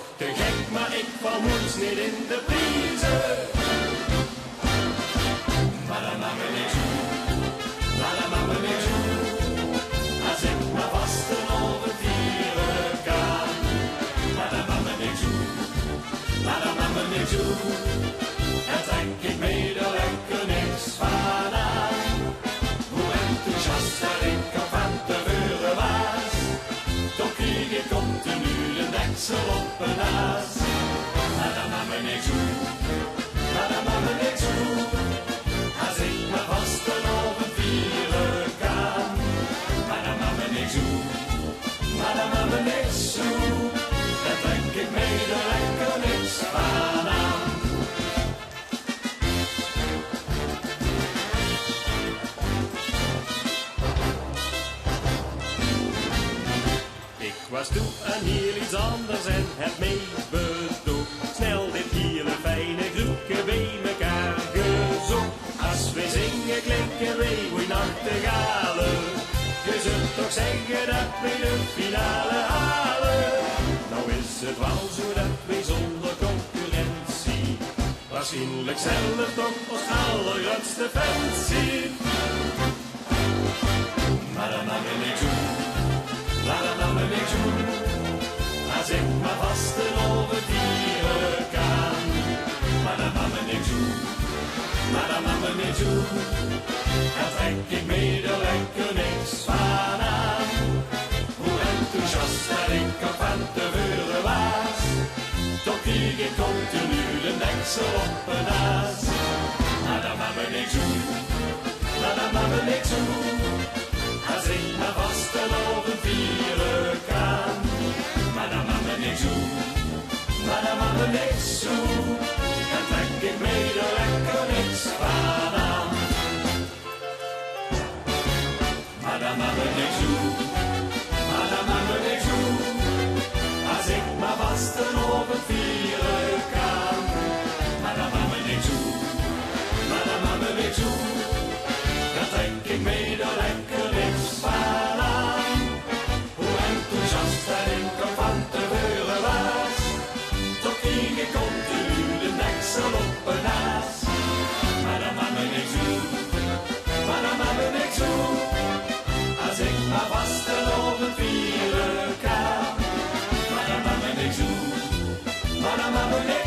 toch te gek, maar ik val moeilijk niet in de prijzen. Maar dat maakt me niks goed, maar dat maakt me niks goed. Als ik maar vast en over vieren kan. Maar dat maakt me niks goed, maar dat maakt me niks goed. En trek ik mee er lekker niks van aan. Hoe enthousiast dat ik al van tevoren was. Toch kreeg ik continu de deksel op een naas. Maar dat maakt me niks goed, maar dat maakt me niks goed. Als ik maar vast en over vieren kan. Maar dat maakt me niks goed, maar dat maakt me niks goed. En trek ik mee er lekker niks van aan. Ik was toen aan heel iets anders en heb mee bedoeld. Snel dit hele fijne groepje bij mekaar gezocht. Als we zingen klinken wij goeie nachtegalen. Je zult toch zeggen dat we de finale halen. Nou is het wel zo dat we zonder concurrentie waarschijnlijk zelf toch ons allergrootste fans zien. Maar dat maakt me niks goed, maar dat maakt me niks goed. Als ik maar vast en over vieren kan. Maar dat maakt me niks goed, maar dat maakt me niks goed. Dan trek ik mee er lekker niks van aan. Hoe enthousiast dat ik al van tevoren was. Toch kreeg ik continu de deksel op een naas. Maar dat maakt me niks goed, maar dat maakt me niks goed. Als ik maar vast en over vieren kan. Maar dat maakt me niks goed, maar dat maakt me niks goed. Dan trek ik mee er lekker niks van aan. Maar dat maakt me niks goed, maar dat maakt me niks goed. Als ik maar vast en over vieren kan. Maar dat maakt me niks goed, maar dat maakt me niks goed. Dan trek ik mee er lekker niks van aan. Hoe enthousiast dat ik al van tevoren was. Toch kreeg ik continu de deksel op een naas. Maar dat maakt me niks goed, maar dat maakt me niks goed. Als ik maar vast en over vieren kan. Maar dat maakt me niks goed, maar dat maakt me niks goed.